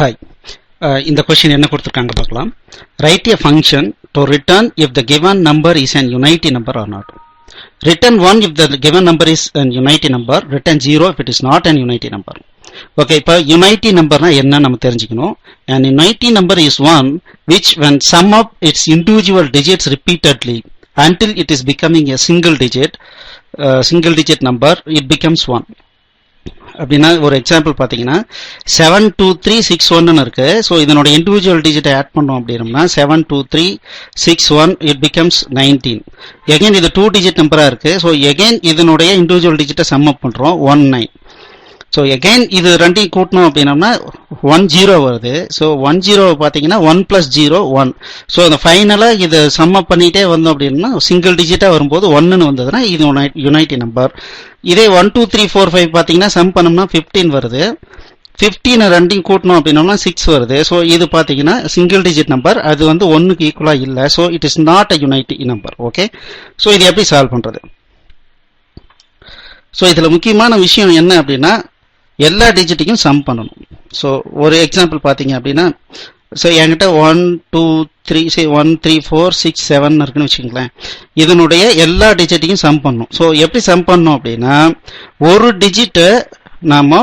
Hi. இந்த question என்ன கொடுத்திருக்காங்க பார்க்கலாம். Write a function to return if the given number is an unity number or not. Return 1 if the given number is an unity number. Return 0 if it is not an unity number. Okay, இப்போ unity number னா என்ன நம்ம தெரிஞ்சுக்கணும். An unity number is one which when sum up its individual digits repeatedly until it is becoming a single digit number, it becomes 1. அப்படின்னா ஒரு example பார்த்தீங்கன்னா 72361 இருக்கு. So இதனோட இண்டிவிஜுவல் டிஜிட்டை ஆட் பண்ணோம் அப்படின்னா 72361 இட் பிகம்ஸ் 19. எகைன் இது 2 டிஜிட் நம்பரா இருக்கு. ஸோ எகைன் இதனுடைய இண்டிவிஜுவல் டிஜிட்டை சம் அப் பண்றோம் 19. ஸோ எகைன் இது ரெண்டையும் கூட்டணும் அப்படின்னம்னா 10 வருது. ஸோ 10 பார்த்தீங்கன்னா 1 + 0 1. ஸோ அந்த ஃபைனலாக இதை சம் அப் பண்ணிட்டே வந்தோம் அப்படின்னா சிங்கிள் டிஜிட்டாக வரும்போது 1ன்னு வந்ததுன்னா இது யுனைட்டி நம்பர். இதே 1 2 3 4 5 பார்த்தீங்கன்னா சம் பண்ணோம்னா 15 வருது. 15 ரெண்டையும் கூட்டணும் அப்படின்னோம்னா 6 வருது. ஸோ இது பார்த்தீங்கன்னா சிங்கிள் டிஜிட் நம்பர், அது வந்து 1க்கு ஈக்குவலாக இல்லை. So it is not a unity number. Okay, so இது எப்படி சால்வ் பண்ணுறது? ஸோ இதில் முக்கியமான விஷயம் என்ன அப்படின்னா எல்லா டிஜிட்டையும் சம் பண்ணணும். ஸோ ஒரு எக்ஸாம்பிள் பார்த்தீங்க அப்படின்னா ஸோ என்கிட்ட 1 2 3 1 3 4 6 7 இருக்குன்னு வச்சுக்கோங்களேன். இதனுடைய எல்லா டிஜிட்டையும் சம் பண்ணணும். ஸோ எப்படி சம் பண்ணணும் அப்படின்னா ஒரு டிஜிட்டை நாம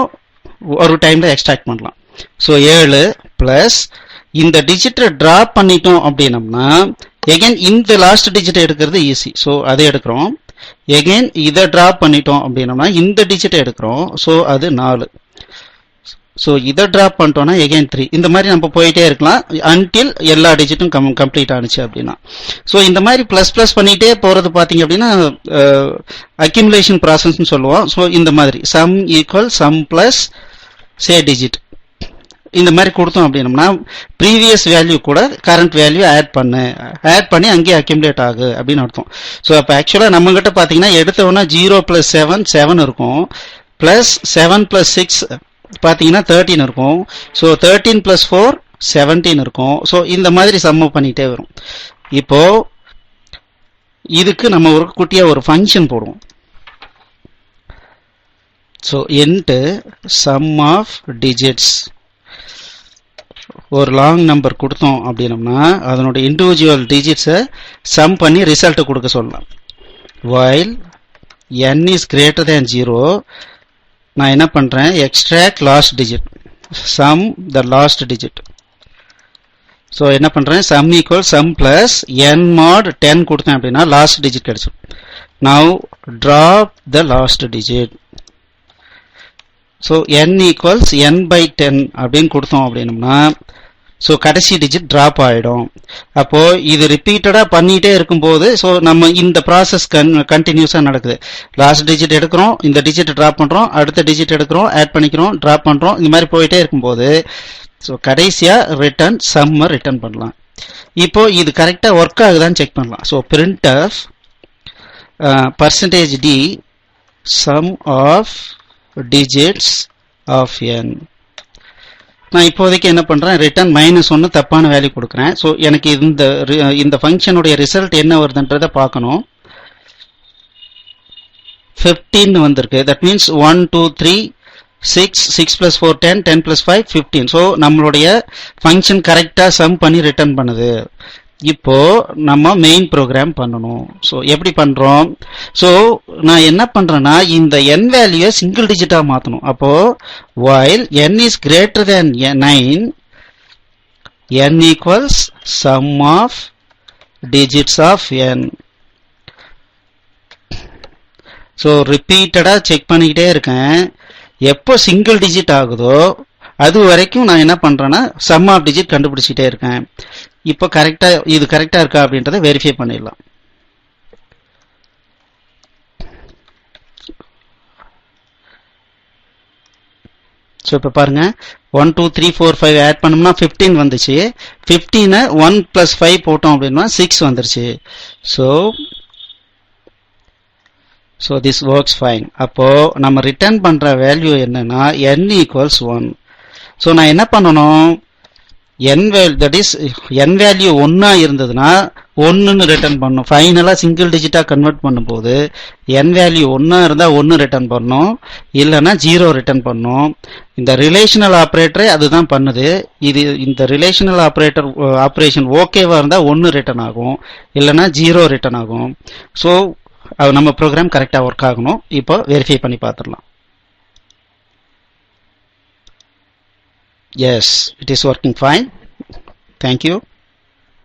ஒரு டைம்ல எக்ஸ்ட்ராக்ட் பண்ணலாம். ஸோ 7 பிளஸ் இந்த டிஜிட்டை டிராப் பண்ணிட்டோம் அப்படின்னம்னா எகைன் இந்த லாஸ்ட் டிஜிட்டை எடுக்கிறது ஈஸி. ஸோ அதை எடுக்கிறோம். எகைன் இதை டிராப் பண்ணிட்டோம் அப்படின்னோம்னா இந்த டிஜிட்டை எடுக்கிறோம். ஸோ அது 4. ஸோ இதை டிராப் பண்ணிட்டோம்னா எகைன் 3. இந்த மாதிரி நம்ம போயிட்டே இருக்கலாம் அன்டில் எல்லா டிஜிட்டும் கம்ப்ளீட் ஆனிச்சு அப்படின்னா. ஸோ இந்த மாதிரி பிளஸ் பிளஸ் பண்ணிட்டே போறது பார்த்தீங்க அப்படின்னா அக்யூமுலேஷன் ப்ராசஸ்ன்னு சொல்லுவோம். ஸோ இந்த மாதிரி சம் ஈக்குவல் சம் பிளஸ் சே டிஜிட் இந்த மாதிரி கொடுத்தோம் அப்படின்னம்னா ப்ரீவியஸ் வேல்யூ கூட கரண்ட் வேல்யூ ஆட் பண்ணி அங்கேயே அக்யூமுலேட் ஆகு அப்படின்னு அர்த்தம். ஸோ அப்போ ஆக்சுவலாக நம்ம கிட்ட பார்த்தீங்கன்னா எடுத்தோன்னா 0 + 7 7 இருக்கும், பிளஸ் 7 + 6 பார்த்தீங்கன்னா 13 இருக்கும். ஸோ 13 + 4 17 இருக்கும். ஸோ இந்த மாதிரி சம் பண்ணிட்டே வரும். இப்போ இதுக்கு நம்ம ஒரு குட்டியா ஒரு ஃபங்க்ஷன் போடுவோம். So int sum of digits ஒரு லாங் நம்பர் கொடுத்தோம் அப்படின்னம்னா அதனுடைய இண்டிவிஜுவல் டிஜிட்ஸை சம் பண்ணி ரிசல்ட் கொடுக்க சொல்லலாம். while n is greater than 0 நான் என்ன பண்றேன், extract last digit, sum the last digit. So என்ன பண்றேன், sum equal sum plus n mod 10 கொடுத்தேன் அப்படின்னா லாஸ்ட் டிஜிட் கிடைச்சிடும். Now drop the last digit. So n equals n/10 அப்படின்னு கொடுத்தோம் அப்படின்னம்னா ஸோ கடைசி டிஜிட் டிராப் ஆகிடும். அப்போ இது ரிப்பீட்டடா பண்ணிட்டே இருக்கும்போது ஸோ நம்ம இந்த ப்ராசஸ் கண்டினியூஸா நடக்குது. லாஸ்ட் டிஜிட் எடுக்கிறோம், இந்த டிஜிட் டிராப் பண்றோம், அடுத்த டிஜிட் எடுக்கிறோம், ஆட் பண்ணிக்கிறோம், டிராப் பண்றோம், இந்த மாதிரி போயிட்டே இருக்கும்போது ஸோ கடைசியா ரிட்டர்ன் சம்ம ரிட்டர்ன் பண்ணலாம். இப்போ இது கரெக்டா ஒர்க் ஆகுதான்னு செக் பண்ணலாம். So printf %d sum of digits of n. நான் இப்போதைக்கு என்ன பண்றேன், ரிட்டர்ன் -1 தப்பான வேல்யூ கொடுக்குறேன். ஸோ எனக்கு இந்த ஃபங்க்ஷனுடைய ரிசல்ட் என்ன வருதுன்றதை பார்க்கணும். 15 வந்திருக்கு. That means 1 2 3 6 6 + 4 10 10 + 5 15. ஸோ நம்மளுடைய ஃபங்க்ஷன் கரெக்டா சம் பண்ணி ரிட்டர்ன் பண்ணுது. இப்போ நம்ம மெயின் ப்ரோக்ராம் பண்ணணும். ஸோ எப்படி பண்றோம், ஸோ நான் என்ன பண்றேன்னா இந்த n வேல்யூ சிங்கிள் டிஜிட்டா மாத்தணும். அப்போ while n is greater than 9 n equals sum of digits of n. ஸோ ரிப்பீட்டடா செக் பண்ணிக்கிட்டே இருக்கேன். எப்போ சிங்கிள் டிஜிட் ஆகுதோ அது வரைக்கும் நான் என்ன பண்றேன்னா சம் ஆஃப் டிஜிட் கண்டுபிடிச்சிட்டே இருக்கேன். இப்போ கரெக்டா இது கரெக்டா இருக்கா அப்படின்றத வெரிஃபை பண்ணிடலாம். ஸோ இப்போ பாருங்க 1 2 3 4 5 ஆட் பண்ணோம்னா 15 வந்துச்சு. 15 1 + 5 போட்டோம் அப்படின்னா 6 வந்துருச்சு. So this works fine. அப்போ நம்ம ரிட்டர்ன் பண்ற வேல்யூ என்னன்னா n = 1. ஸோ நான் என்ன பண்ணணும், n value that is n value 1 இருந்ததுன்னா 1ன்னு ரிட்டர்ன் பண்ணும். ஃபைனலா சிங்கிள் டிஜிட்டா கன்வெர்ட் பண்ணும்போது n வேல்யூ 1 இருந்தா 1 ரிட்டர்ன் பண்ணும், இல்லைன்னா 0 ரிட்டர்ன் பண்ணும். இந்த ரிலேஷனல் ஆப்ரேட்டரே அதுதான் பண்ணுது. இந்த ரிலேஷனல் ஆப்ரேஷன் ஓகேவா இருந்தா 1 ரிட்டர்ன் ஆகும், இல்லைன்னா 0 ரிட்டர்ன் ஆகும். ஸோ நம்ம ப்ரோக்ராம் கரெக்டா ஒர்க் ஆகணும். இப்போ வெரிஃபை பண்ணி பார்த்துடலாம். Yes, it is working fine. Thank you.